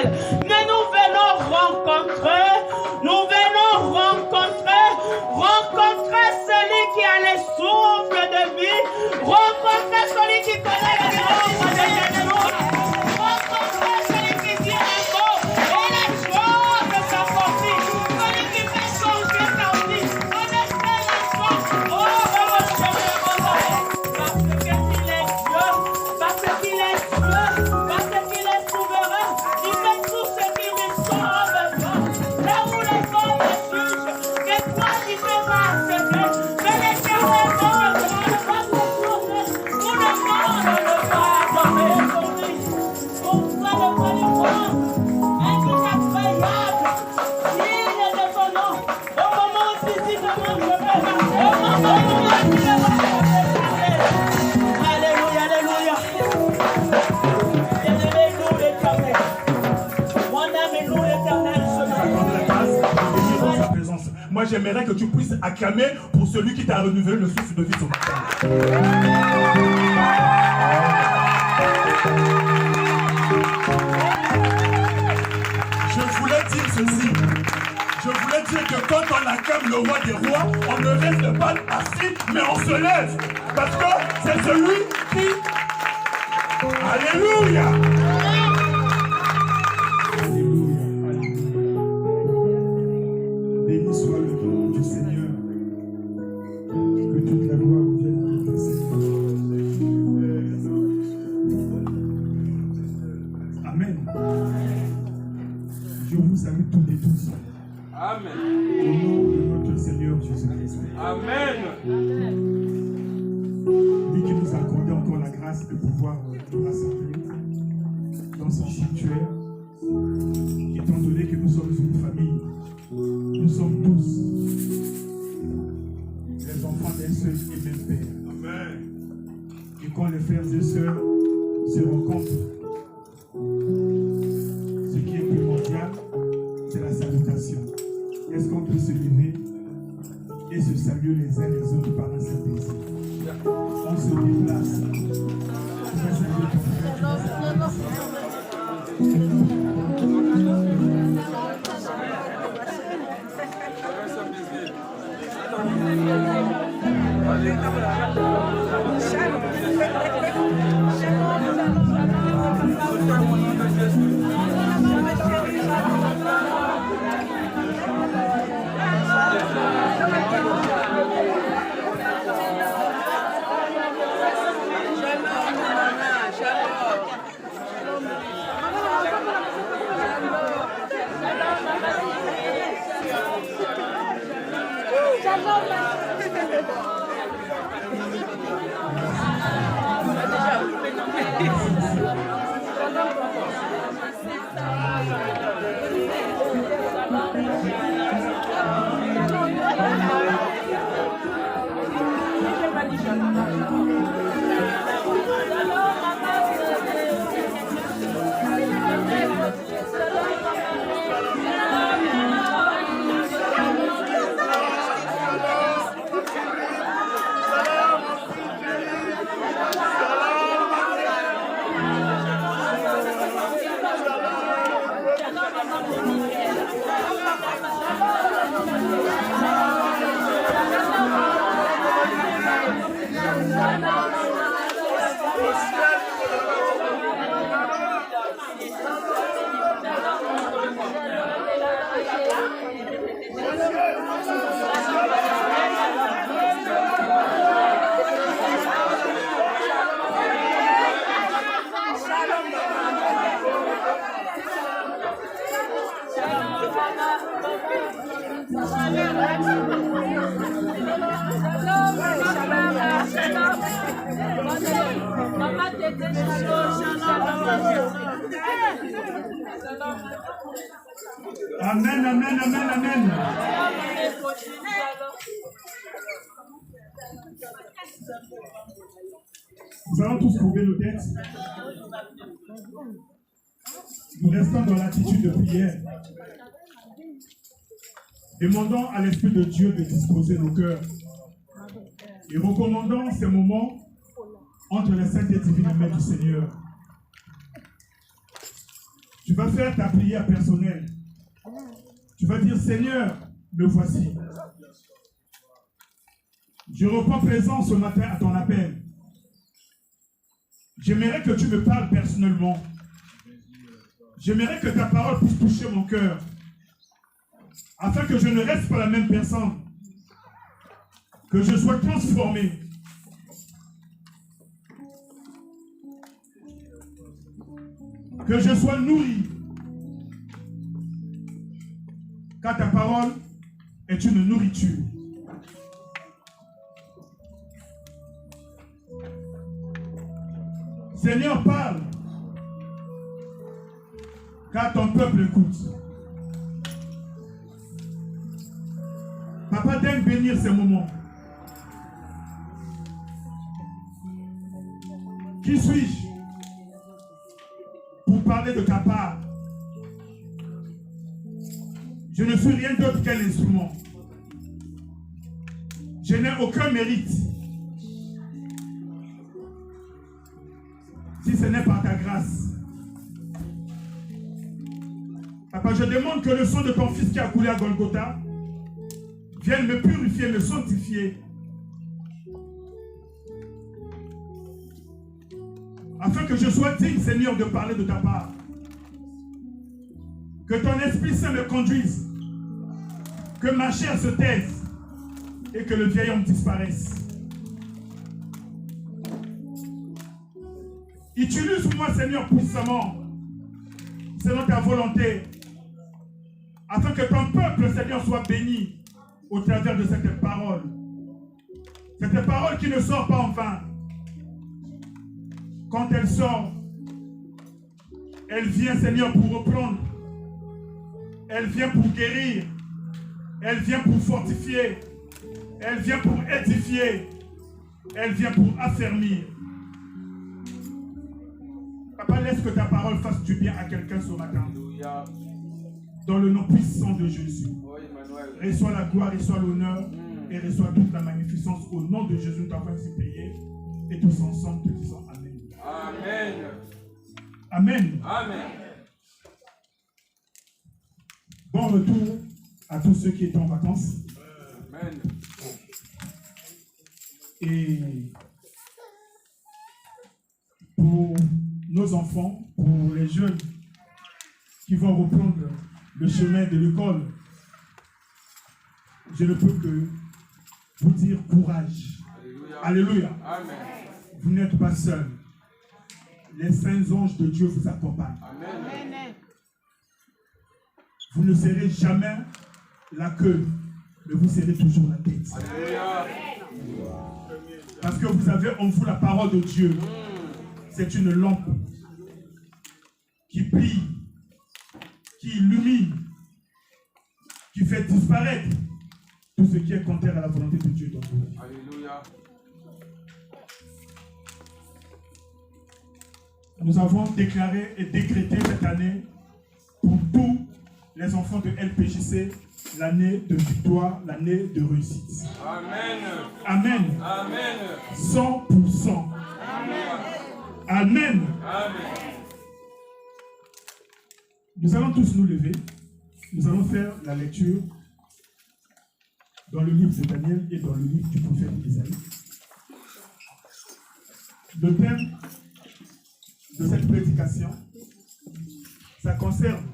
mal. Mais nous venons rencontrer celui qui a les souffles de vie, rencontrer celui qui connaît les nombres de Jésus, rencontrer celui qui dit un mot et les choses s'accomplissent, celui qui fait changer ta vie, connaissez la chance, oh mon Seigneur, parce qu'il est Dieu, parce qu'il est souverain, il fait tout ce qui lui semble bon. Là où les hommes jugent, que toi tu fais pas secret, mais l'Éternel te demande, va te tourner, tout le monde ne va adorer pour lui. Pour toi le Père, un qui incroyable, digne de ton nom, au moment où physiquement je vais marcher, au moment où tu vas parler. Alléluia, alléluia. Bien-aimé, loue l'Éternel. Mon âme loue l'Éternel ce matin. Moi, j'aimerais que tu puisses acclamer pour celui qui t'a renouvelé le souffle de vie ce matin. Je voulais dire ceci. Je voulais dire que quand on acclame le roi des rois, on ne reste pas assis, mais on se lève. Parce que c'est celui qui... Alléluia! Béni soit le nom du Seigneur. Que toute la gloire vienne à notre Seigneur. Amen. Je vous salue toutes et tous. Amen. Au nom de notre Seigneur Jésus-Christ. Amen. Lui qui nous a accordé encore la grâce de pouvoir nous rassembler dans ce sanctuaire, étant donné que nous sommes une famille. Nous sommes tous les enfants d'un seul et même Père. Amen. Et quand les frères et sœurs se rencontrent, ce qui est primordial, c'est la salutation. Est-ce qu'on peut se lever et se saluer les uns les autres par un seul plaisir? On se déplace. Tu vas saluer ton frère, tu vas saluer ton frère. Amen, amen, amen, amen. Nous allons tous courber nos têtes. Nous restons dans l'attitude de prière. Demandons à l'Esprit de Dieu de disposer nos cœurs. Et recommandons ces moments entre les saintes et divines mains du Seigneur. Tu Tu vas faire ta prière personnelle. Tu vas dire, Seigneur, me voici. Je reprends présence ce matin à ton appel. J'aimerais que tu me parles personnellement. J'aimerais que ta parole puisse toucher mon cœur, afin que je ne reste pas la même personne, que je sois transformé. Que je sois nourri. Car ta parole est une nourriture. Seigneur, parle. Car ton peuple écoute. Papa, daigne bénir ces moments. Qui suis-je pour parler de ta part? Je ne suis rien d'autre qu'un instrument. Je n'ai aucun mérite. Si ce n'est par ta grâce. Papa, je demande que le sang de ton Fils qui a coulé à Golgotha vienne me purifier, me sanctifier. Afin que je sois digne, Seigneur, de parler de ta part. Que ton Esprit Saint me conduise. Que ma chair se taise. Et que le vieil homme disparaisse. Utilise-moi, Seigneur, puissamment, selon ta volonté, afin que ton peuple, Seigneur, soit béni au travers de cette parole. Cette parole qui ne sort pas en vain. Quand elle sort, elle vient, Seigneur, pour reprendre. Elle vient pour guérir. Elle vient pour fortifier. Elle vient pour édifier. Elle vient pour affermir. Papa, laisse que ta parole fasse du bien à quelqu'un ce matin. Dans le nom puissant de Jésus. Reçois la gloire, reçois l'honneur et reçois toute la magnificence. Au nom de Jésus, nous t'avons ainsi payé. Et tous ensemble, te disons Amen. Amen. Amen. Amen. Bon retour à tous ceux qui étaient en vacances. Amen. Et pour nos enfants, pour les jeunes qui vont reprendre le chemin de l'école, je ne peux que vous dire courage. Alléluia. Amen. Vous n'êtes pas seuls. Les saints anges de Dieu vous accompagnent. Amen. Vous ne serez jamais la queue, mais vous serez toujours la tête. Alléluia. Parce que vous avez en vous la parole de Dieu. C'est une lampe qui brille, qui illumine, qui fait disparaître tout ce qui est contraire à la volonté de Dieu dans vous. Alléluia. Nous avons déclaré et décrété cette année pour tous les enfants de LPJC l'année de victoire, l'année de réussite. Amen. Amen. Amen. 100%. Amen. Amen. Nous allons tous nous lever. Nous allons faire la lecture dans le livre de Daniel et dans le livre du prophète Isaïe. Le thème de cette prédication, ça concerne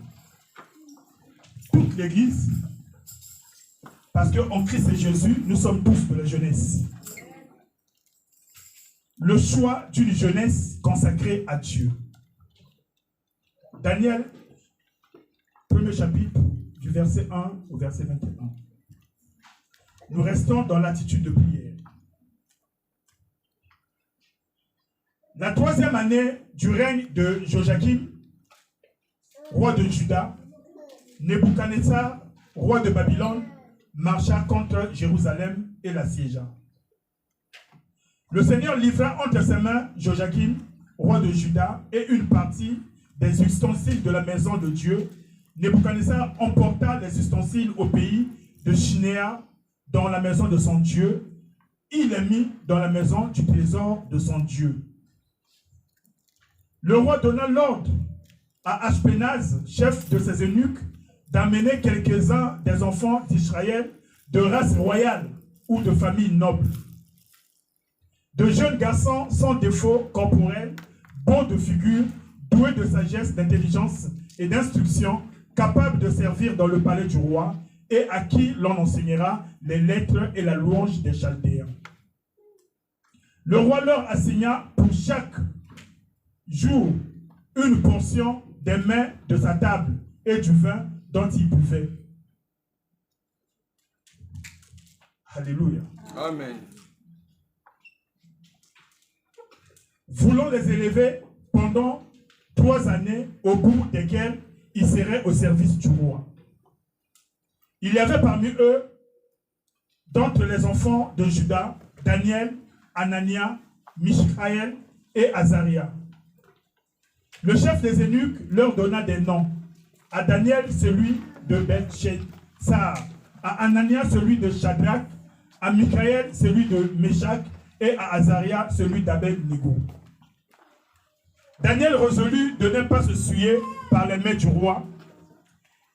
toute l'Église, parce qu'en Christ et Jésus, nous sommes tous de la jeunesse. Le choix d'une jeunesse consacrée à Dieu. Daniel, premier chapitre, du verset 1 au verset 21. Nous restons dans l'attitude de prière. La 3e année du règne de Joachim, roi de Juda, Nebuchadnezzar, roi de Babylone, marcha contre Jérusalem et l'assiégea. Le Seigneur livra entre ses mains Joachim, roi de Juda, et une partie des ustensiles de la maison de Dieu. Nebuchadnezzar emporta les ustensiles au pays de Chinéa, dans la maison de son Dieu. Il les mit dans la maison du trésor de son Dieu. Le roi donna l'ordre à Ashpenaz, chef de ses eunuques, d'amener quelques-uns des enfants d'Israël de race royale ou de famille noble. De jeunes garçons sans défaut corporel, bons de figure, doués de sagesse, d'intelligence et d'instruction, capables de servir dans le palais du roi et à qui l'on enseignera les lettres et la louange des Chaldéens. Le roi leur assigna pour chaque jour une portion des mets de sa table et du vin dont il buvait. Alléluia. Amen. Voulant les élever pendant 3 années, au bout desquelles ils seraient au service du roi. Il y avait parmi eux, d'entre les enfants de Juda, Daniel, Anania, Michaël et Azaria. Le chef des eunuques leur donna des noms. À Daniel, celui de Beltshazar, à Anania, celui de Shadrach, à Michaël, celui de Meshach, et à Azaria, celui d'Abed-Nego. Daniel résolut de ne pas se souiller par les mains du roi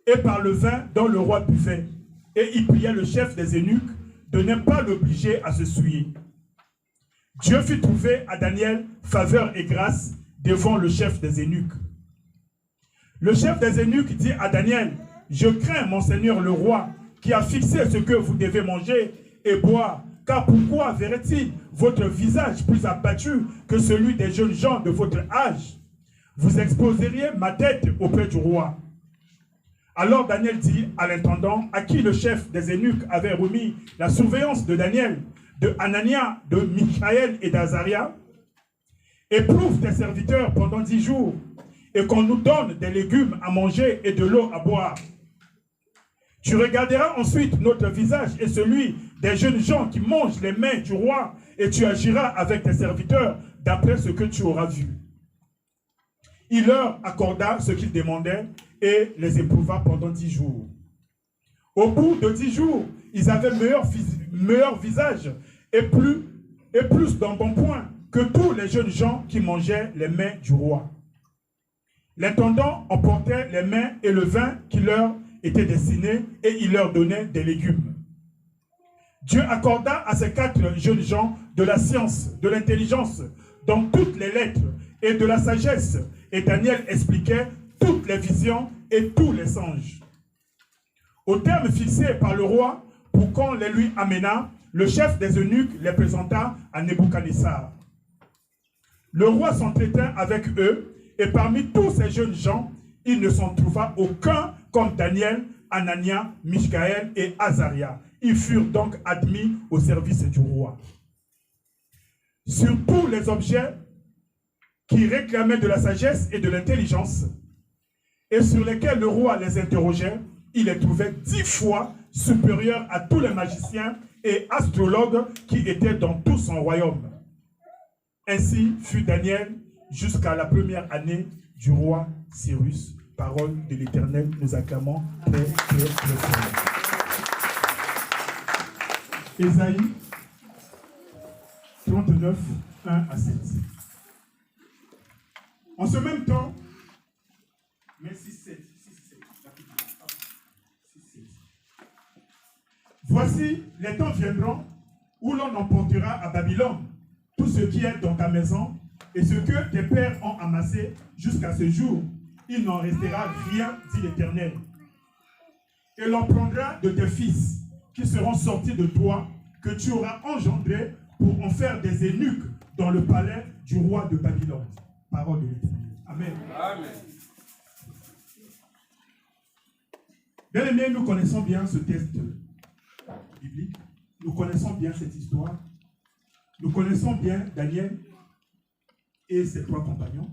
et par le vin dont le roi buvait. Et il pria le chef des eunuques de ne pas l'obliger à se souiller. Dieu fit trouver à Daniel faveur et grâce devant le chef des eunuques. Le chef des eunuques dit à Daniel, « Je crains mon seigneur le roi, qui a fixé ce que vous devez manger et boire, car pourquoi verrait-il votre visage plus abattu que celui des jeunes gens de votre âge? Vous exposeriez ma tête auprès du roi. » Alors Daniel dit à l'intendant, à qui le chef des eunuques avait remis la surveillance de Daniel, de Anania, de Michaël et d'Azaria, « Éprouve tes serviteurs pendant 10 jours, et qu'on nous donne des légumes à manger et de l'eau à boire. Tu regarderas ensuite notre visage et celui des jeunes gens qui mangent les mains du roi, et tu agiras avec tes serviteurs d'après ce que tu auras vu. » Il leur accorda ce qu'ils demandaient et les éprouva pendant 10 jours. Au bout de 10 jours, ils avaient meilleur visage et plus d'embonpoint que tous les jeunes gens qui mangeaient les mains du roi. L'intendant emportait les mains et le vin qui leur était destiné et il leur donnait des légumes. Dieu accorda à ces 4 jeunes gens de la science, de l'intelligence, dans toutes les lettres et de la sagesse. Et Daniel expliquait toutes les visions et tous les songes. Au terme fixé par le roi, pour qu'on les lui amena, le chef des eunuques les présenta à Nebuchadnezzar. Le roi s'entretint avec eux, et parmi tous ces jeunes gens, il ne s'en trouva aucun comme Daniel, Anania, Michaël et Azaria. Ils furent donc admis au service du roi. Sur tous les objets qui réclamaient de la sagesse et de l'intelligence, et sur lesquels le roi les interrogeait, il les trouvait 10 fois supérieurs à tous les magiciens et astrologues qui étaient dans tout son royaume. Ainsi fut Daniel jusqu'à la première année du roi Cyrus. Parole de l'Éternel, nous acclamons très, très, très fort. Ésaïe 39, 1 à 7. En ce même temps, mais 6-7. Voici, les temps viendront où l'on emportera à Babylone tout ce qui est dans ta maison et ce que tes pères ont amassé jusqu'à ce jour. Il n'en restera rien, dit l'Éternel. Et l'on prendra de tes fils qui seront sortis de toi, que tu auras engendrés pour en faire des eunuques dans le palais du roi de Babylone. Parole de l'Éternel. Amen. Amen. Bien aimés, nous connaissons bien ce texte biblique. Nous connaissons bien cette histoire. Nous connaissons bien Daniel et ses 3 compagnons.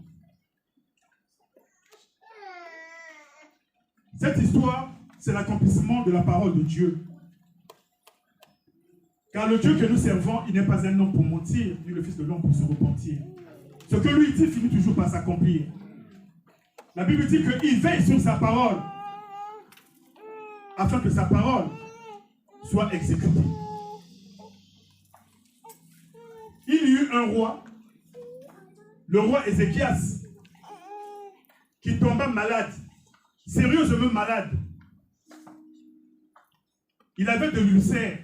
Cette histoire, c'est l'accomplissement de la parole de Dieu. Car le Dieu que nous servons, il n'est pas un homme pour mentir, ni le Fils de l'homme pour se repentir. Ce que lui dit finit toujours par s'accomplir. La Bible dit qu'il veille sur sa parole, afin que sa parole soit exécutée. Il y eut un roi, le roi Ézéchias. qui tomba malade, sérieusement malade. Il avait de l'ulcère.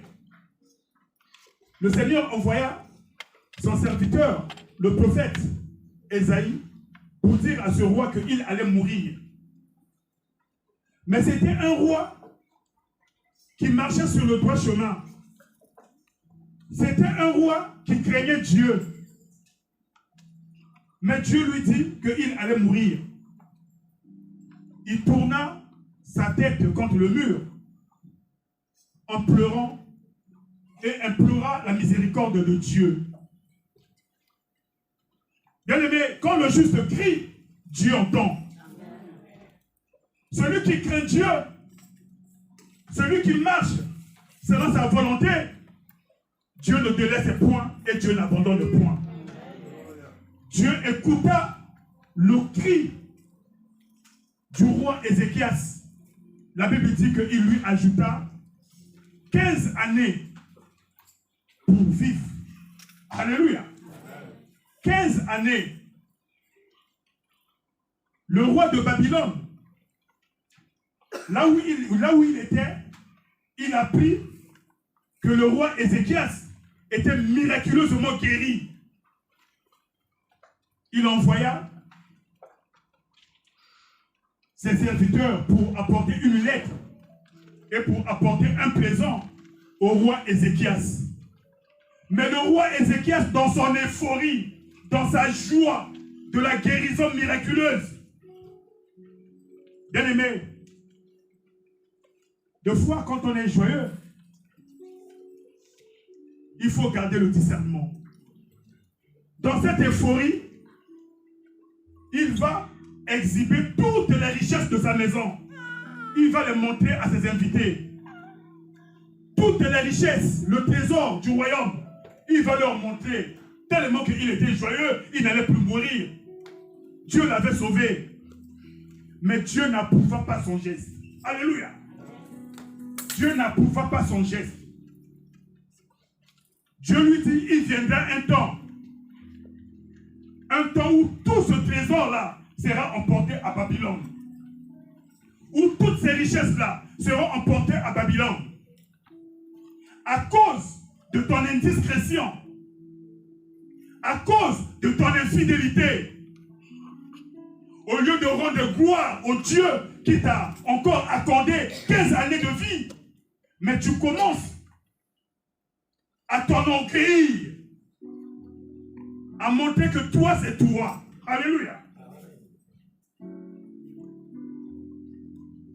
Le Seigneur envoya son serviteur, le prophète Ésaïe, pour dire à ce roi qu'il allait mourir. Mais c'était un roi qui marchait sur le droit chemin. C'était un roi qui craignait Dieu. Mais Dieu lui dit qu'il allait mourir. Il tourna sa tête contre le mur en pleurant et implora la miséricorde de Dieu. Bien-aimé, quand le juste crie, Dieu entend. Celui qui craint Dieu, celui qui marche selon sa volonté, Dieu ne délaisse point et Dieu n'abandonne point. Dieu écouta le cri du roi Ézéchias. La Bible dit qu'il lui ajouta 15 années pour vivre. Alléluia. 15 années. Le roi de Babylone, là où il était, il apprit que le roi Ézéchias était miraculeusement guéri. Il envoya ses serviteurs pour apporter une lettre et pour apporter un présent au roi Ézéchias. Mais le roi Ézéchias, dans son euphorie, dans sa joie de la guérison miraculeuse, bien aimé, de fois quand on est joyeux, il faut garder le discernement. Dans cette euphorie, il va exhiber toutes les richesses de sa maison. Il va les montrer à ses invités. Toutes les richesses, le trésor du royaume, il va leur montrer. Tellement qu'il était joyeux, il n'allait plus mourir. Dieu l'avait sauvé. Mais Dieu n'approuva pas son geste. Alléluia. Dieu n'approuva pas son geste. Dieu lui dit, il viendra un temps où tout ce trésor-là sera emporté à Babylone. Où toutes ces richesses-là seront emportées à Babylone. À cause de ton indiscrétion, à cause de ton infidélité, au lieu de rendre gloire au Dieu qui t'a encore accordé 15 années de vie, mais tu commences à t'enorgueillir, à montrer que toi c'est toi. Alléluia.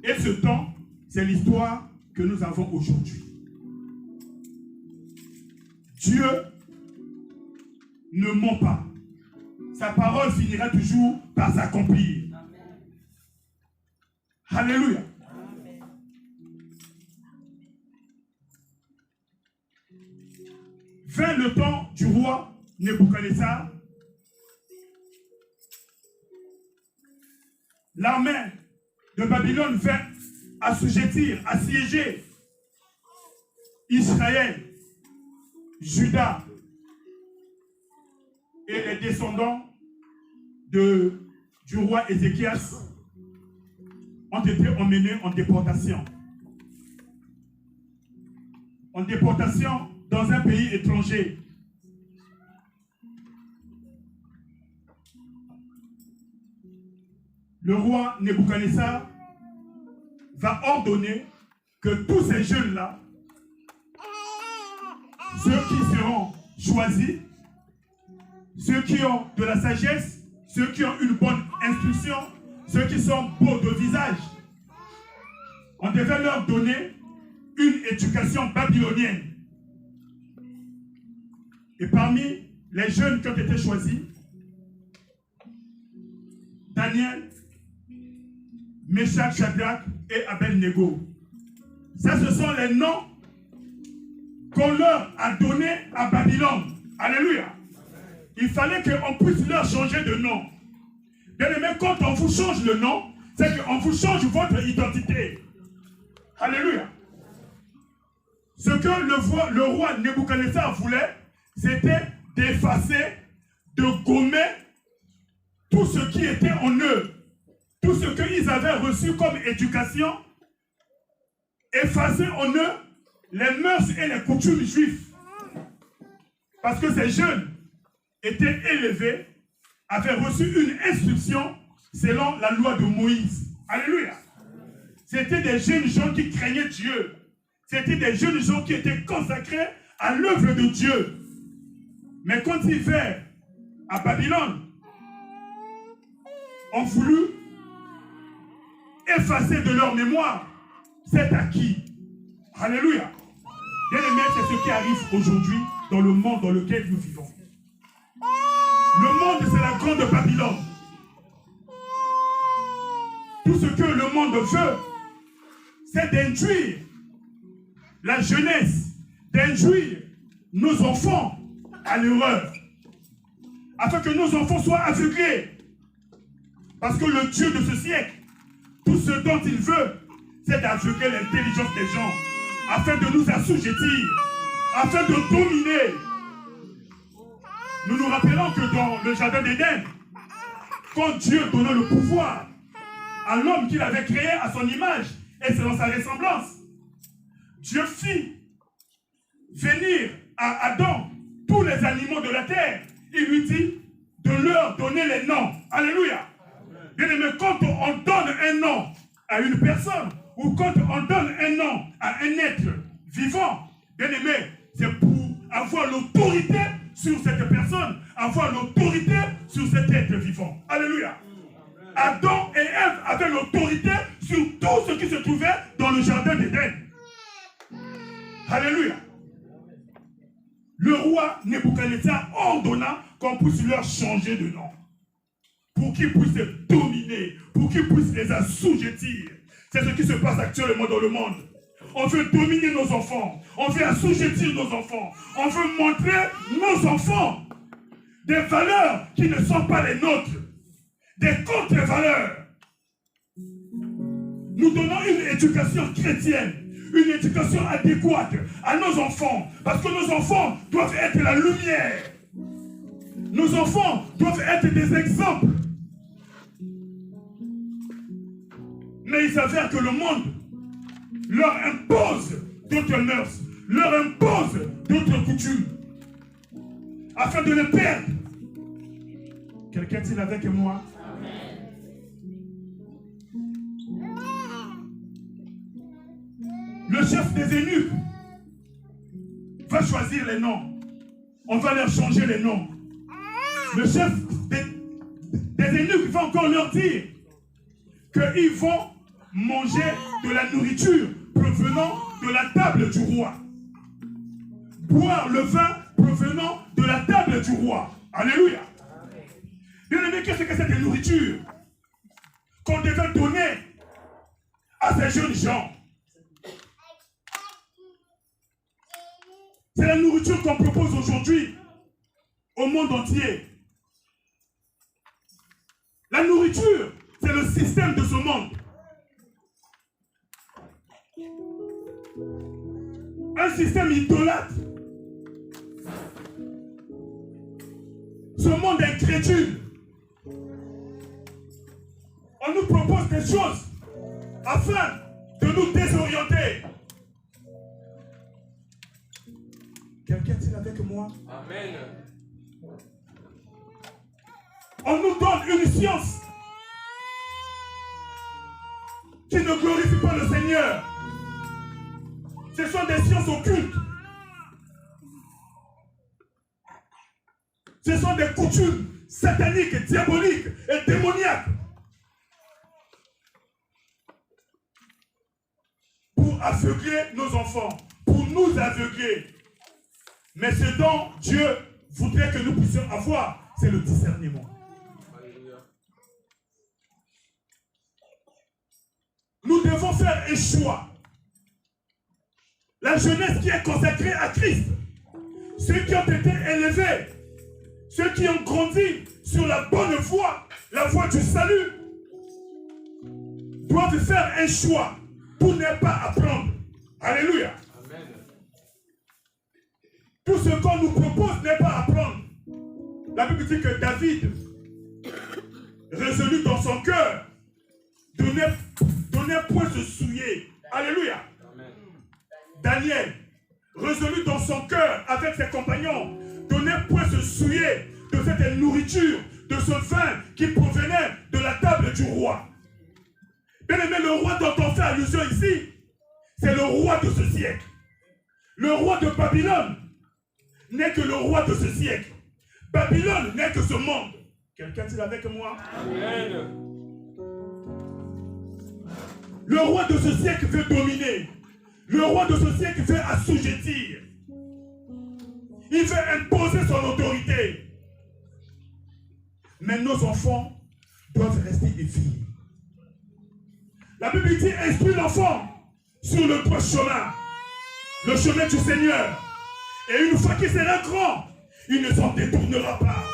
Et ce temps, c'est l'histoire que nous avons aujourd'hui. Dieu ne ment pas. Sa parole finira toujours par s'accomplir. Alléluia. Vint le temps du roi Nebuchadnezzar. L'armée de Babylone vint assujettir, assiéger Israël, Juda et les descendants du roi Ézéchias ont été emmenés en déportation. En déportation dans un pays étranger. Le roi Nebuchadnezzar va ordonner que tous ces jeunes-là, ceux qui seront choisis, ceux qui ont de la sagesse, ceux qui ont une bonne instruction, ceux qui sont beaux de visage, on devait leur donner une éducation babylonienne. Et parmi les jeunes qui ont été choisis, Daniel, Meshach, Shadrach et Abednego. Ça, ce sont les noms qu'on leur a donnés à Babylone. Alléluia. Il fallait qu'on puisse leur changer de nom. Bien aimé, quand on vous change le nom, c'est qu'on vous change votre identité. Alléluia. Ce que le roi Nebuchadnezzar voulait, c'était d'effacer, de gommer tout ce qui était en eux. tout ce qu'ils avaient reçu comme éducation, effaçait en eux les mœurs et les coutumes juives. Parce que ces jeunes étaient élevés, avaient reçu une instruction selon la loi de Moïse. Alléluia. C'était des jeunes gens qui craignaient Dieu. C'était des jeunes gens qui étaient consacrés à l'œuvre de Dieu. Mais quand ils vinrent à Babylone, ont voulu effacer de leur mémoire cet acquis. Alléluia. Bien aimé, c'est ce qui arrive aujourd'hui dans le monde dans lequel nous vivons. Le monde, c'est la grande Babylone. Tout ce que le monde veut, c'est d'induire la jeunesse, d'induire nos enfants à l'erreur, afin que nos enfants soient aveuglés. Parce que le Dieu de ce siècle, tout ce dont il veut, c'est d'aveugler l'intelligence des gens, afin de nous assujettir, afin de dominer. Nous nous rappelons que dans le jardin d'Éden, quand Dieu donnait le pouvoir à l'homme qu'il avait créé à son image et selon sa ressemblance, Dieu fit venir à Adam tous les animaux de la terre. Il lui dit de leur donner les noms. Alléluia. Bien aimé, quand on donne un nom à une personne ou quand on donne un nom à un être vivant, bien aimé, c'est pour avoir l'autorité sur cette personne, avoir l'autorité sur cet être vivant. Alléluia. Adam et Ève avaient l'autorité sur tout ce qui se trouvait dans le jardin d'Éden. Alléluia. Le roi Nebuchadnezzar ordonna qu'on puisse leur changer de nom, pour qu'ils puissent les dominer, pour qu'ils puissent les assujettir. C'est ce qui se passe actuellement dans le monde. On veut dominer nos enfants, on veut assujettir nos enfants, on veut montrer nos enfants des valeurs qui ne sont pas les nôtres, des contre-valeurs. Nous donnons une éducation chrétienne, une éducation adéquate à nos enfants, parce que nos enfants doivent être la lumière. Nos enfants doivent être des exemples. Mais il s'avère que le monde leur impose d'autres mœurs, leur impose d'autres coutumes, afin de les perdre. Quelqu'un est-il avec moi? Le chef des eunuques va choisir les noms. On va leur changer les noms. Le chef des eunuques va encore leur dire qu'ils vont manger de la nourriture provenant de la table du roi. Boire le vin provenant de la table du roi. Alléluia. Bien aimé, qu'est-ce que c'est cette nourriture qu'on devait donner à ces jeunes gens? C'est la nourriture qu'on propose aujourd'hui au monde entier. La nourriture, c'est le système de ce monde. Un système idolâtre. Ce monde incrédule. On nous propose des choses afin de nous désorienter. Quelqu'un est avec moi? Amen. On nous donne une science qui ne glorifie pas le Seigneur. Ce sont des sciences occultes. Ce sont des coutumes sataniques, diaboliques et démoniaques. Pour aveugler nos enfants, pour nous aveugler. Mais ce dont Dieu voudrait que nous puissions avoir, c'est le discernement. Nous devons faire un choix. La jeunesse qui est consacrée à Christ, ceux qui ont été élevés, ceux qui ont grandi sur la bonne voie, la voie du salut, doivent faire un choix pour ne pas apprendre. Alléluia. Amen. Tout ce qu'on nous propose n'est pas apprendre. La Bible dit que David résolut dans son cœur de ne point se souiller. Alléluia. Amen. Daniel, résolu dans son cœur avec ses compagnons, de ne point se souiller de cette nourriture, de ce vin qui provenait de la table du roi. Bien aimé, le roi dont on fait allusion ici, c'est le roi de ce siècle. Le roi de Babylone n'est que le roi de ce siècle. Babylone n'est que ce monde. Quelqu'un est avec moi? Amen. Le roi de ce siècle veut dominer. Le roi de ce siècle veut assujettir. Il veut imposer son autorité. Mais nos enfants doivent rester éveillés. La Bible dit, instruis l'enfant sur le droit chemin, le chemin du Seigneur. Et une fois qu'il sera grand, il ne s'en détournera pas.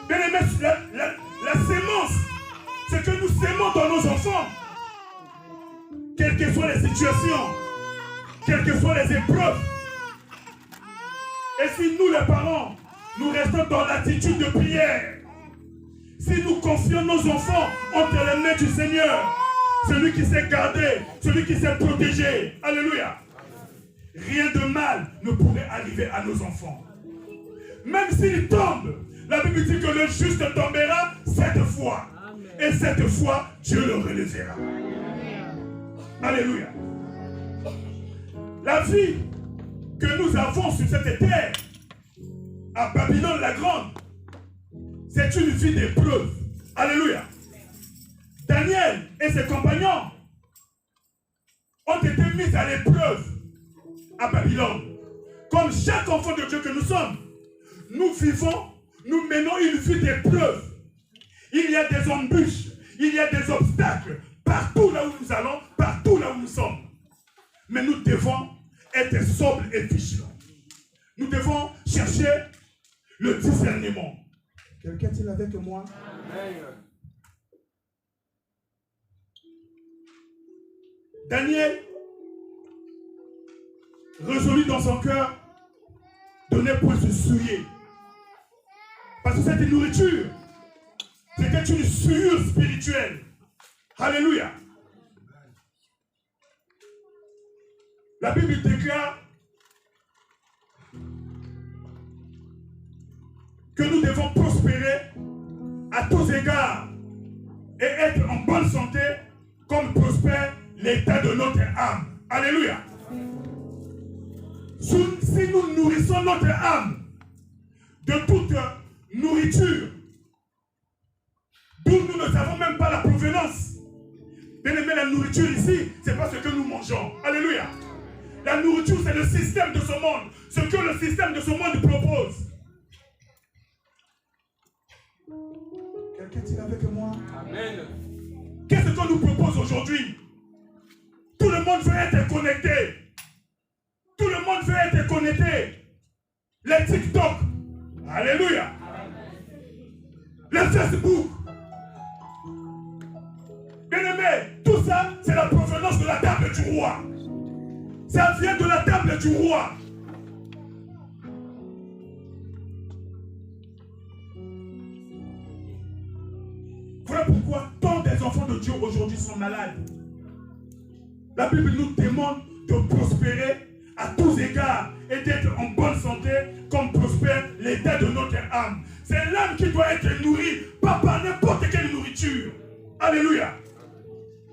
Bien aimé, la sémence, c'est que nous sémons dans nos enfants. Quelles que soient les situations, quelles que soient les épreuves. Et si nous, les parents, nous restons dans l'attitude de prière, si nous confions nos enfants entre les mains du Seigneur, celui qui s'est gardé, celui qui s'est protégé, alléluia, rien de mal ne pourrait arriver à nos enfants. Même s'ils tombent, la Bible dit que le juste tombera 7 fois. Et 7 fois, Dieu le relèvera. Alléluia. La vie que nous avons sur cette terre, à Babylone la Grande, c'est une vie d'épreuve. Alléluia. Daniel et ses compagnons ont été mis à l'épreuve à Babylone. Comme chaque enfant de Dieu que nous sommes, nous vivons, nous menons une vie d'épreuve. Il y a des embûches, il y a des obstacles partout là où nous allons, partout là où nous sommes. Mais nous devons être sobres et vigilants. Nous devons chercher le discernement. Quelqu'un est-il avec moi? Amen. Daniel, résolu dans son cœur de ne point se souiller. Parce que cette nourriture, c'était une souillure spirituelle. Alléluia. La Bible déclare que nous devons prospérer à tous égards et être en bonne santé comme prospère l'état de notre âme. Alléluia. Si nous nourrissons notre âme de toute nourriture d'où nous ne savons même pas la provenance. Bien aimé, la nourriture ici, c'est pas ce que nous mangeons. Alléluia. La nourriture, c'est le système de ce monde. Ce que le système de ce monde propose. Quelqu'un est avec moi? Amen. Qu'est-ce qu'on nous propose aujourd'hui? Tout le monde veut être connecté. Tout le monde veut être connecté. Les TikTok. Alléluia. Les Facebook. Bien-aimé, tout ça, c'est la provenance de la table du roi. Ça vient de la table du roi. Voilà pourquoi tant des enfants de Dieu aujourd'hui sont malades. La Bible nous demande de prospérer à tous égards et d'être en bonne santé comme prospère l'état de notre âme. C'est l'âme qui doit être nourrie, pas par n'importe quelle nourriture. Alléluia.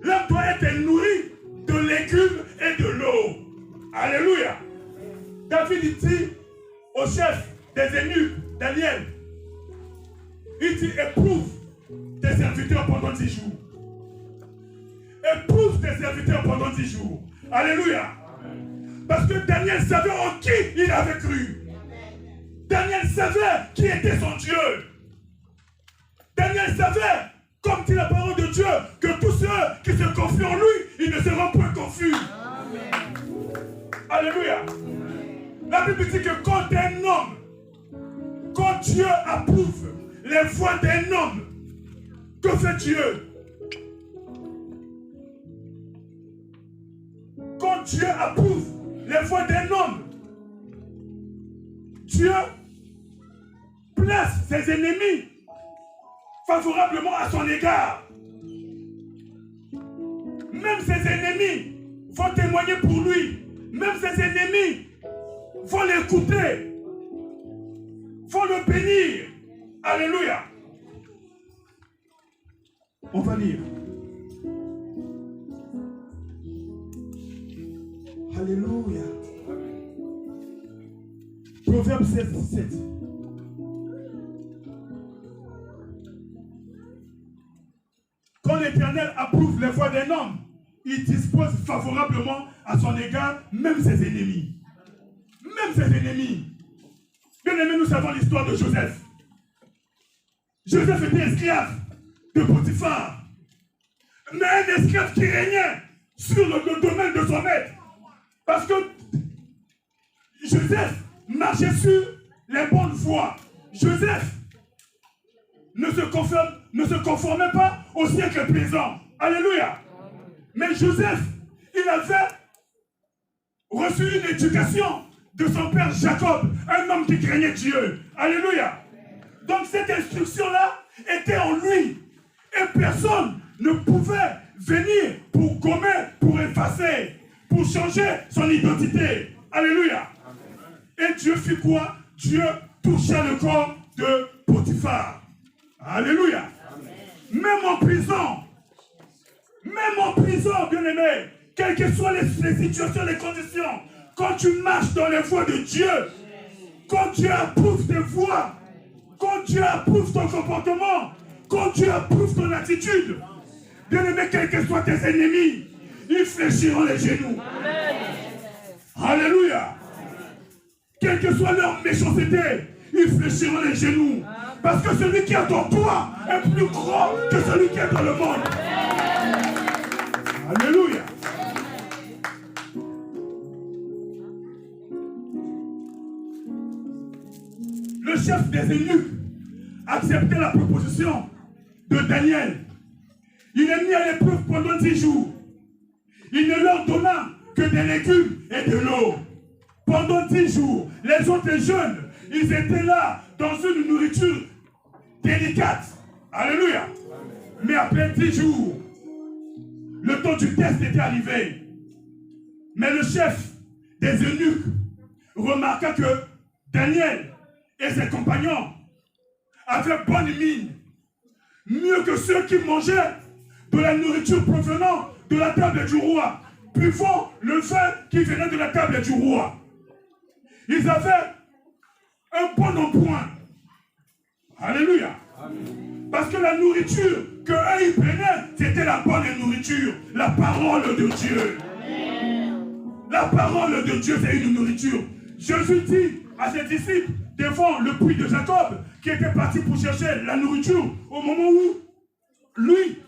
L'âme doit être nourrie de légumes et de l'eau. Alléluia. David dit au chef des eunuques, Daniel, il dit éprouve tes serviteurs pendant 10 jours. Éprouve tes serviteurs pendant 10 jours. Alléluia. Parce que Daniel savait en qui il avait cru. Daniel savait qui était son Dieu. Daniel savait, comme dit la parole de Dieu, que tous ceux qui se confient en lui, ils ne seront point confus. Amen. Alléluia. La Bible dit que quand un homme, quand Dieu approuve les voies d'un homme, que fait Dieu? Quand Dieu approuve les voies d'un homme, Dieu place ses ennemis favorablement à son égard. Même ses ennemis vont témoigner pour lui. Même ses ennemis vont l'écouter. Vont le bénir. Alléluia. On va lire. Alléluia. Proverbe 16, 17. Quand l'Éternel approuve les voies d'un homme, il dispose favorablement à son égard même ses ennemis. Même ses ennemis. Bien aimé, nous savons l'histoire de Joseph. Joseph était esclave de Potiphar. Mais un esclave qui régnait sur le domaine de son maître. Parce que Joseph marchait sur les bonnes voies. Joseph ne se conformait pas au siècle présent. Alléluia. Mais Joseph, il avait reçu une éducation de son père Jacob, un homme qui craignait Dieu. Alléluia. Donc cette instruction-là était en lui. Et personne ne pouvait venir pour gommer, pour effacer, pour changer son identité. Alléluia. Et Dieu fit quoi? Dieu toucha le corps de Potiphar. Alléluia. Même en prison, bien aimé, quelles que soient les situations, les conditions, quand tu marches dans les voies de Dieu, quand Dieu approuve tes voies, quand Dieu approuve ton comportement, quand Dieu approuve ton attitude, bien aimé, quels que soient tes ennemis, ils fléchiront les genoux. Alléluia. Quelle que soit leur méchanceté, ils fléchiront les genoux. Parce que celui qui est en toi est plus grand que celui qui est dans le monde. Alléluia. Le chef des eunuques acceptait la proposition de Daniel. Il est mis à l'épreuve pendant 10 jours. Il ne leur donna que des légumes et de l'eau. Pendant 10 jours, les autres jeunes, ils étaient là dans une nourriture délicate. Alléluia. Mais après 10 jours, le temps du test était arrivé. Mais le chef des eunuques remarqua que Daniel et ses compagnons avaient bonne mine, mieux que ceux qui mangeaient de la nourriture provenant de la table du roi, buvant le vin qui venait de la table du roi. Ils avaient un bon emploi. Alléluia. Amen. Parce que la nourriture qu'eux ils prenaient, c'était la bonne nourriture, la parole de Dieu. Amen. La parole de Dieu, c'est une nourriture. Jésus dit à ses disciples, devant le puits de Jacob, qui était parti pour chercher la nourriture, au moment où lui,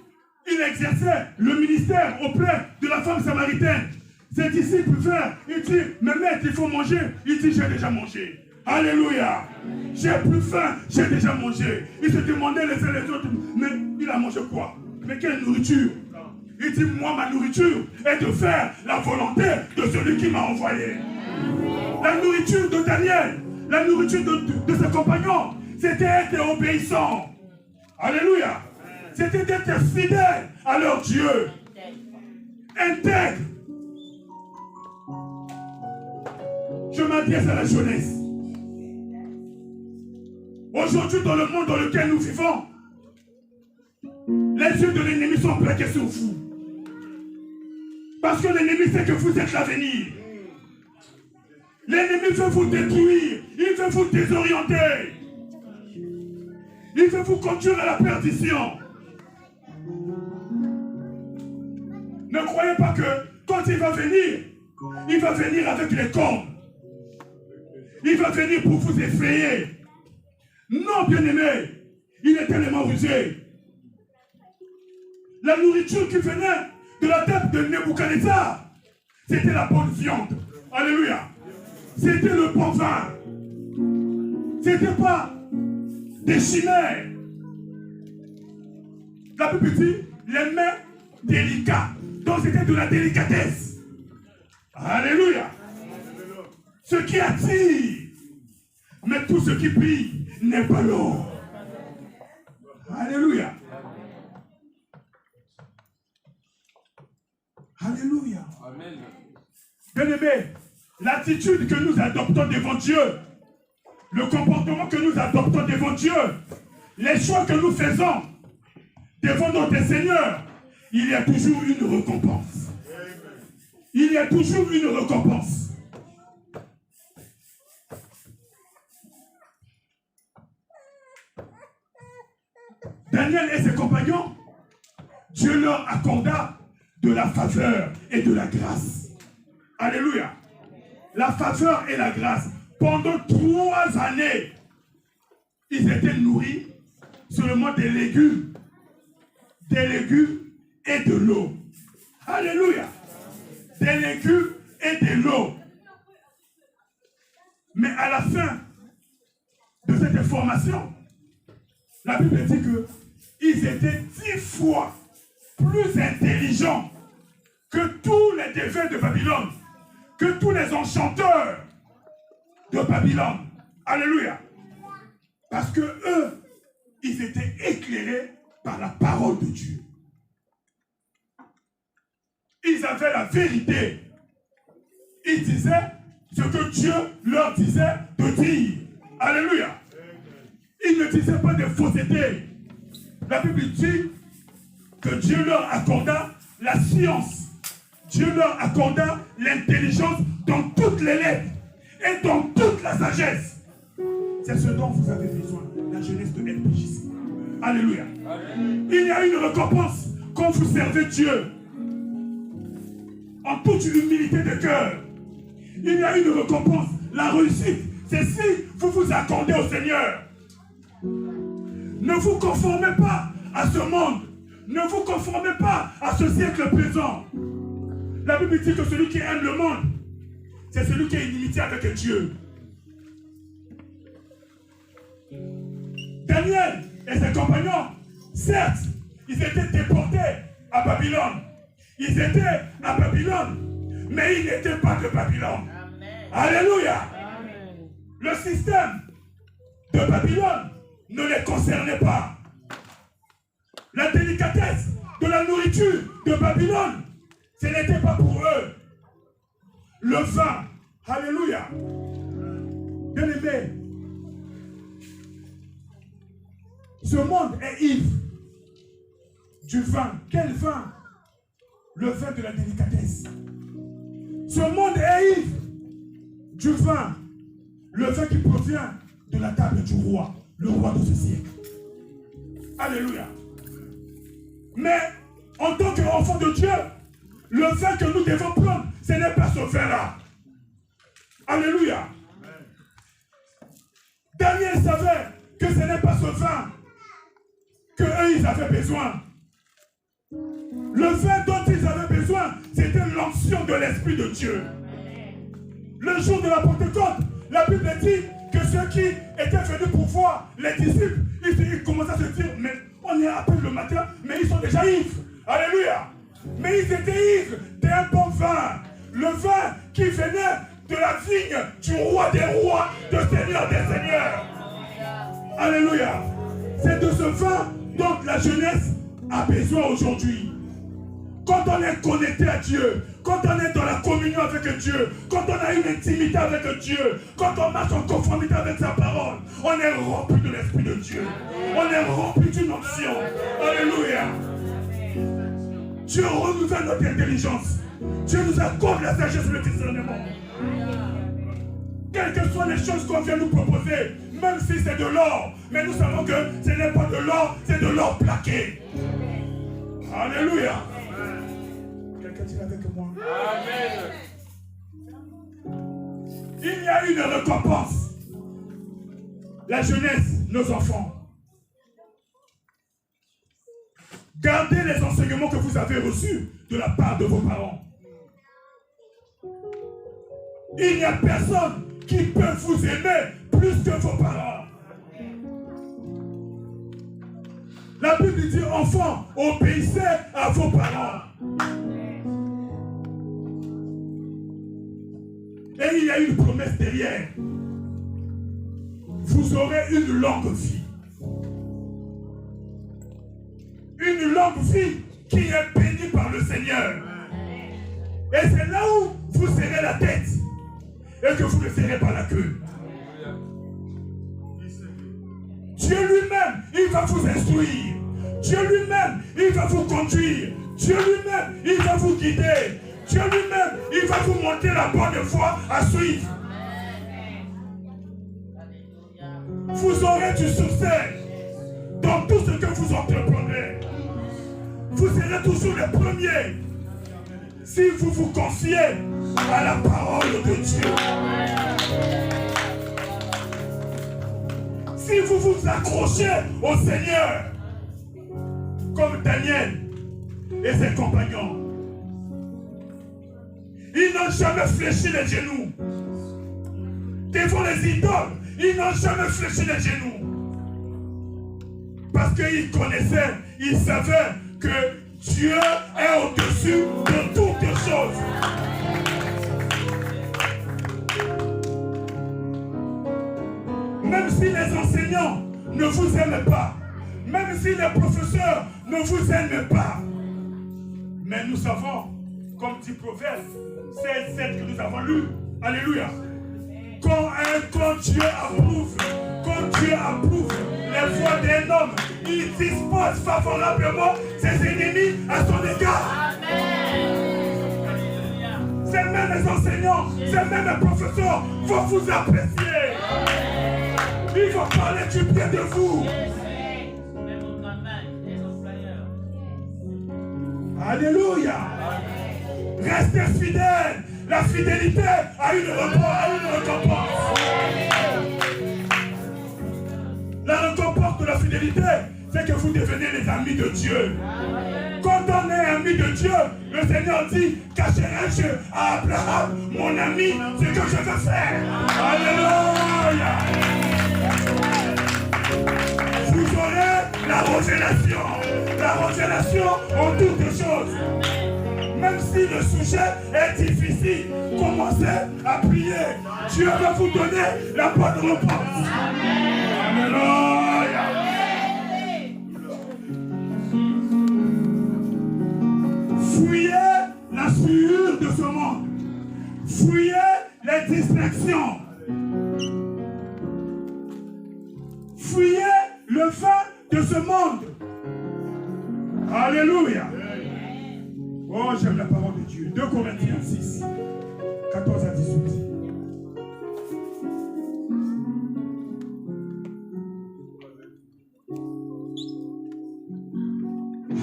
il exerçait le ministère auprès de la femme samaritaine. Ses disciples vinrent, il dit, mais maître, il faut manger. Il dit, j'ai déjà mangé. Alléluia. J'ai plus faim, j'ai déjà mangé. Ils se demandaient les uns les autres, mais il a mangé quoi? Mais quelle nourriture? Il dit, moi, ma nourriture est de faire la volonté de celui qui m'a envoyé. La nourriture de Daniel, la nourriture de ses compagnons, c'était être obéissant. Alléluia. C'était d'être fidèle à leur Dieu. Intègre. Je m'adresse à la jeunesse. Aujourd'hui, dans le monde dans lequel nous vivons, les yeux de l'ennemi sont braqués sur vous. Parce que l'ennemi sait que vous êtes l'avenir. L'ennemi veut vous détruire. Il veut vous désorienter. Il veut vous conduire à la perdition. Ne croyez pas que quand il va venir avec les cornes. Il va venir pour vous effrayer. Non, bien-aimé, il est tellement rusé. La nourriture qui venait de la tête de Nebuchadnezzar, c'était la bonne viande. Alléluia. C'était le bon vin. C'était pas des chimères. La Bible dit, les mains délicates. Donc c'était de la délicatesse. Alléluia. Ce qui attire, mais tout ce qui brille n'est pas l'or. Alléluia. Alléluia. Amen. Bien-aimés, l'attitude que nous adoptons devant Dieu, le comportement que nous adoptons devant Dieu, les choix que nous faisons devant notre Seigneur, il y a toujours une récompense. Il y a toujours une récompense. Daniel et ses compagnons, Dieu leur accorda de la faveur et de la grâce. Alléluia. La faveur et la grâce. Pendant 3 années, ils étaient nourris seulement des légumes et de l'eau. Alléluia. Des légumes et de l'eau. Mais à la fin de cette information, la Bible dit qu'ils étaient 10 fois plus intelligents que tous les défunts de Babylone, que tous les enchanteurs de Babylone. Alléluia. Parce que eux, ils étaient éclairés par la parole de Dieu. Ils avaient la vérité. Ils disaient ce que Dieu leur disait de dire. Alléluia. Ils ne disaient pas de fausseté. La Bible dit que Dieu leur accorda la science. Dieu leur accorda l'intelligence dans toutes les lettres et dans toute la sagesse. C'est ce dont vous avez besoin, la jeunesse de LPJC. Alléluia. Amen. Il y a une récompense quand vous servez Dieu en toute humilité de cœur. Il y a une récompense, la réussite. C'est si vous vous accordez au Seigneur. Ne vous conformez pas à ce monde. Ne vous conformez pas à ce siècle présent. La Bible dit que celui qui aime le monde, c'est celui qui est inimitié avec Dieu. Daniel et ses compagnons, certes, ils étaient déportés à Babylone. Ils étaient à Babylone, mais ils n'étaient pas de Babylone. Amen. Alléluia. Amen. Le système de Babylone ne les concernait pas. La délicatesse de la nourriture de Babylone, ce n'était pas pour eux. Le vin, alléluia. Bien-aimé, ce monde est ivre du vin. Quel vin? Le vin de la délicatesse. Ce monde est ivre du vin. Le vin qui provient de la table du roi, le roi de ce siècle. Alléluia. Mais en tant qu'enfant de Dieu, le vin que nous devons prendre, ce n'est pas ce vin-là. Alléluia. Daniel savait que ce n'est pas ce vin que eux ils avaient besoin. Le vin dont ils avaient besoin, c'était l'onction de l'Esprit de Dieu. Le jour de la Pentecôte, la Bible dit que ceux qui étaient venus pour voir les disciples, ils commençaient à se dire, mais on est à peine le matin, mais ils sont déjà ivres. Alléluia. Mais ils étaient ivres d'un bon vin. Le vin qui venait de la vigne du roi des rois, du Seigneur des seigneurs. Alléluia. C'est de ce vin dont la jeunesse a besoin aujourd'hui. Quand on est connecté à Dieu, quand on est dans la communion avec Dieu, quand on a une intimité avec Dieu, quand on marche en conformité avec sa parole, on est rempli de l'Esprit de Dieu. On est rempli d'une onction. Alléluia. Dieu renouvelle notre intelligence. Dieu nous accorde la sagesse et le discernement. Quelles que soient les choses qu'on vient nous proposer, même si c'est de l'or, mais nous savons que ce n'est pas de l'or, c'est de l'or plaqué. Alléluia. Quelqu'un dit avec moi. Amen. Il y a une récompense. La jeunesse, nos enfants. Gardez les enseignements que vous avez reçus de la part de vos parents. Il n'y a personne qui peut vous aimer plus que vos parents. La Bible dit, enfants, obéissez à vos parents. Et il y a une promesse derrière. Vous aurez une longue vie. Une longue vie qui est bénie par le Seigneur. Et c'est là où vous serrez la tête et que vous le serrez par la queue. Dieu lui-même, il va vous instruire. Dieu lui-même, il va vous conduire. Dieu lui-même, il va vous guider. Dieu lui-même, il va vous montrer la bonne voie à suivre. Vous aurez du succès dans tout ce que vous entreprendrez. Vous serez toujours les premiers si vous vous confiez à la parole de Dieu. Si vous vous accrochez au Seigneur, comme Daniel et ses compagnons, ils n'ont jamais fléchi les genoux. Devant les idoles, ils n'ont jamais fléchi les genoux. Parce qu'ils connaissaient, ils savaient que Dieu est au-dessus de toutes choses. Même si les enseignants ne vous aiment pas, même si les professeurs ne vous aiment pas, mais nous savons, comme dit Proverbe 16:7 que nous avons lu, alléluia, quand Dieu approuve les voies d'un homme, il dispose favorablement ses ennemis à son égard. Ces mêmes enseignants, ces mêmes professeurs vont vous apprécier. Ils vont parler du bien de vous. Alléluia. Restez fidèles. La fidélité a une récompense. La récompense de la fidélité, c'est que vous devenez les amis de Dieu. Quand on est ami de Dieu, le Seigneur dit, cacherai-je à Abraham, mon ami, ce que je veux faire. Alléluia. Vous aurez la révélation en toutes choses. Même si le sujet est difficile, commencez à prier. Dieu va vous donner la bonne réponse. Alléluia. Fuyez la souillure de ce monde. Fuyez les distractions. Fuyez le vin de ce monde. Alléluia. Oh, j'aime la parole de Dieu. 2 Corinthiens 6, 14 à 18.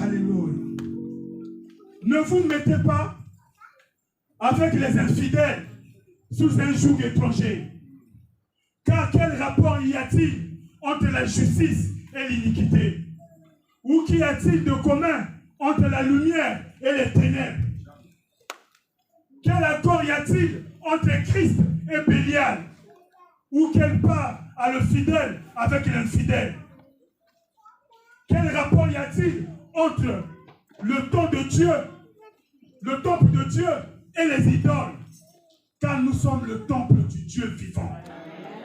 Alléluia. Ne vous mettez pas avec les infidèles sous un joug étranger. Car quel rapport y a-t-il entre la justice et l'iniquité? Ou qu'y a-t-il de commun entre la lumière et les ténèbres? Quel accord y a-t-il entre Christ et Bélial? Ou quelle part a le fidèle avec l'infidèle? Quel rapport y a-t-il entre le temple de Dieu et les idoles? Car nous sommes le temple du Dieu vivant.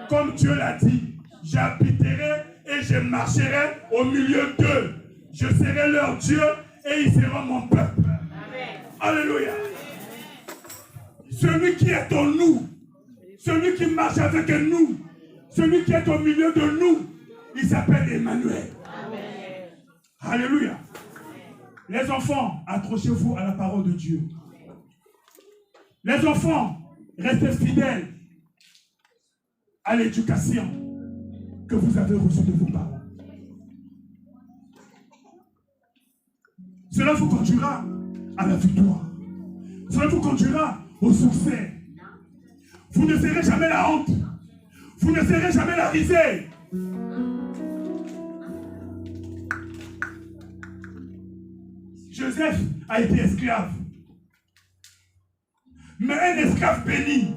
Comme Dieu l'a dit, j'habiterai et je marcherai au milieu d'eux. Je serai leur Dieu et ils seront mon peuple. Amen. Alléluia. Celui qui est en nous, celui qui marche avec nous, celui qui est au milieu de nous, il s'appelle Emmanuel. Amen. Alléluia. Les enfants, accrochez-vous à la parole de Dieu. Les enfants, restez fidèles à l'éducation que vous avez reçue de vos parents. Cela vous conduira à la victoire. Cela vous conduira au succès. Vous ne serez jamais la honte. Vous ne serez jamais la risée. Joseph a été esclave. Mais un esclave béni.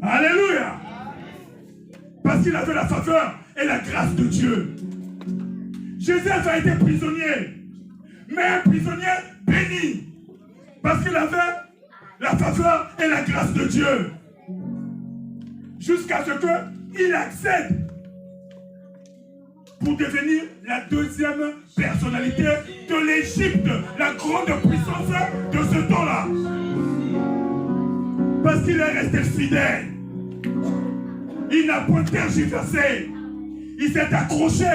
Alléluia. Parce qu'il avait la faveur et la grâce de Dieu. Joseph a été prisonnier. Mais un prisonnier béni. Parce qu'il avait la faveur et la grâce de Dieu. Jusqu'à ce qu'il accède pour devenir la deuxième personnalité de l'Égypte, la grande puissance de ce temps-là. Parce qu'il est resté fidèle. Il n'a point tergiversé. Il s'est accroché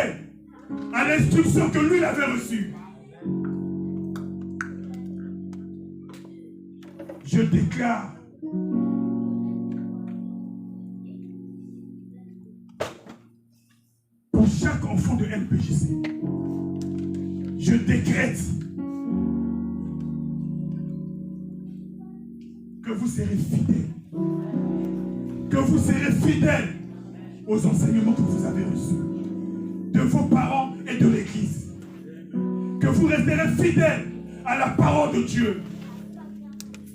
à l'instruction que lui avait reçue. Je déclare pour chaque enfant de LPJC, je décrète que vous serez fidèles. Que vous serez fidèles aux enseignements que vous avez reçus de vos parents et de l'Église. Que vous resterez fidèles à la parole de Dieu.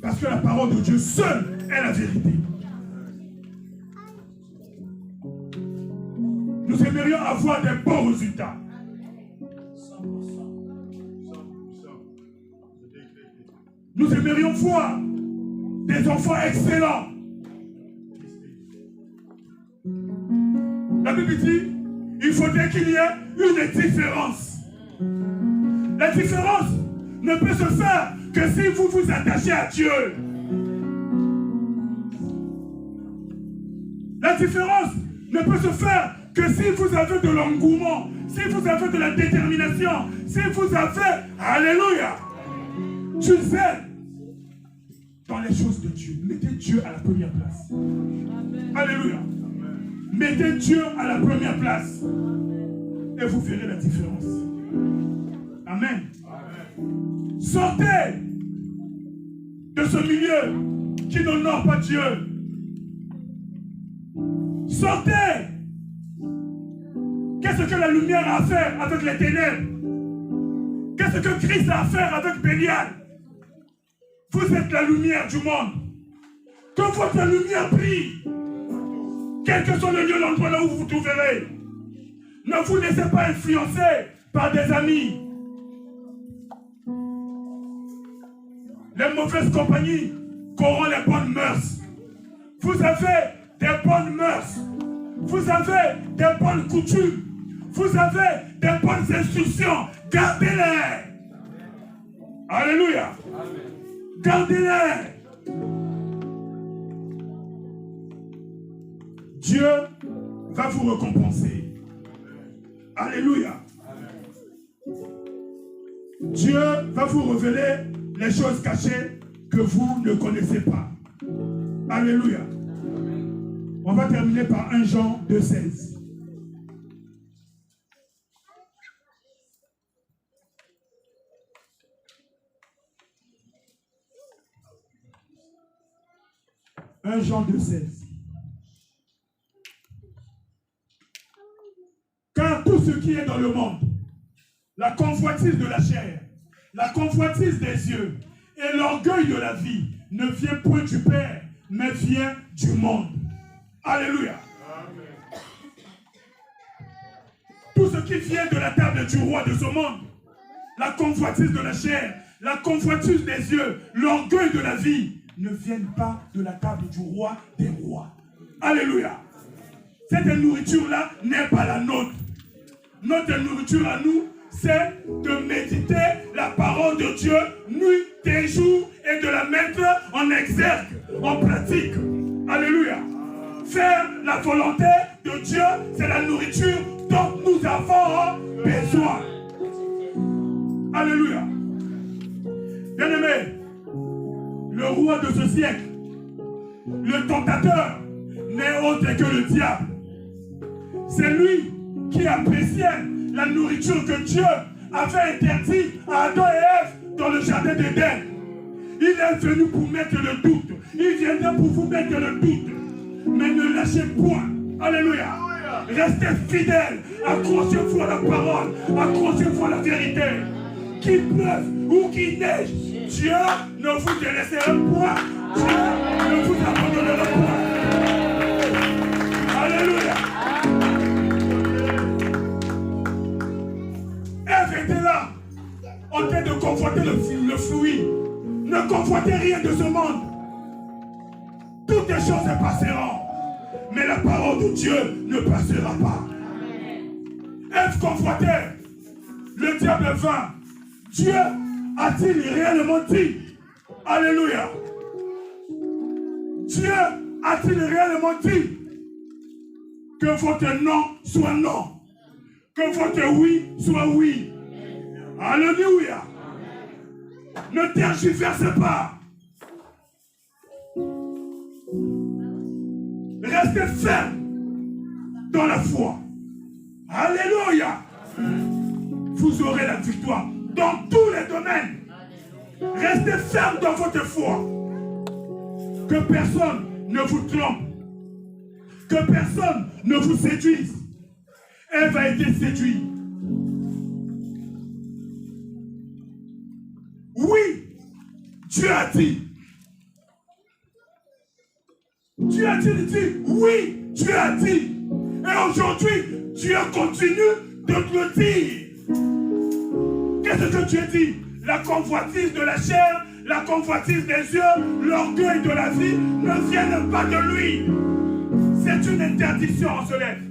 Parce que la parole de Dieu seule est la vérité. Nous aimerions avoir des bons résultats. Nous aimerions voir des enfants excellents. La Bible dit, il faudrait qu'il y ait une différence. La différence ne peut se faire que si vous vous attachez à Dieu. La différence ne peut se faire que si vous avez de l'engouement, si vous avez de la détermination, si vous avez, alléluia, tu sais, dans les choses de Dieu. Mettez Dieu à la première place. Alléluia. Mettez Dieu à la première place. Et vous verrez la différence. Amen. Sortez de ce milieu qui n'honore pas Dieu. Sortez. Qu'est-ce que la lumière a à faire avec les ténèbres? Qu'est-ce que Christ a à faire avec Bélial? Vous êtes la lumière du monde. Que votre lumière brille. Quel que soit le lieu, l'endroit là où vous vous trouverez. Ne vous laissez pas influencer par des amis. Les mauvaises compagnies corrompent les bonnes mœurs. Vous avez des bonnes mœurs. Vous avez des bonnes coutumes. Vous avez des bonnes instructions. Gardez-les. Alléluia. Gardez-les. Dieu va vous récompenser. Alléluia. Dieu va vous révéler les choses cachées que vous ne connaissez pas. Alléluia. On va terminer par 1 Jean 2,16. Jean 2,16. Car tout ce qui est dans le monde, la convoitise de la chair, la convoitise des yeux et l'orgueil de la vie ne vient point du Père, mais vient du monde. Alléluia. Amen. Tout ce qui vient de la table du roi de ce monde, la convoitise de la chair, la convoitise des yeux, l'orgueil de la vie, ne viennent pas de la table du roi des rois. Alléluia. Cette nourriture-là n'est pas la nôtre. Notre nourriture à nous, c'est de méditer la parole de Dieu nuit et jour et de la mettre en exergue, en pratique. Alléluia. Faire la volonté de Dieu, c'est la nourriture dont nous avons besoin. Alléluia. Bien-aimés, le roi de ce siècle, le tentateur, n'est autre que le diable. C'est lui qui appréciait la nourriture que Dieu avait interdite à Adam et Ève dans le jardin d'Éden. Il est venu pour mettre le doute. Il viendra pour vous mettre le doute. Mais ne lâchez point. Alléluia. Restez fidèles. Accrochez-vous à la parole. Accrochez-vous à la vérité. Qu'il pleuve ou qu'il neige, Dieu ne vous délaissera point. Dieu ne vous abandonnera point. Alléluia. Ève était là, en train de convoiter le fruit. Ne convoitez rien de ce monde. Toutes les choses passeront, mais la parole de Dieu ne passera pas. Ève convoitait, le diable vint. Dieu a-t-il réellement dit? Alléluia. Dieu a-t-il réellement dit que votre non soit non, que votre oui soit oui? Alléluia. Ne tergiversez pas. Restez ferme dans la foi. Alléluia. Vous aurez la victoire dans tous les domaines. Restez ferme dans votre foi. Que personne ne vous trompe. Que personne ne vous séduise. Elle va être séduite. Oui, Dieu a dit. Dieu a-t-il dit? Oui, Dieu a dit. Et aujourd'hui, Dieu continue de te le dire. Qu'est-ce que Dieu dit? La convoitise de la chair, la convoitise des yeux, l'orgueil de la vie ne viennent pas de lui. C'est une interdiction, on se lève.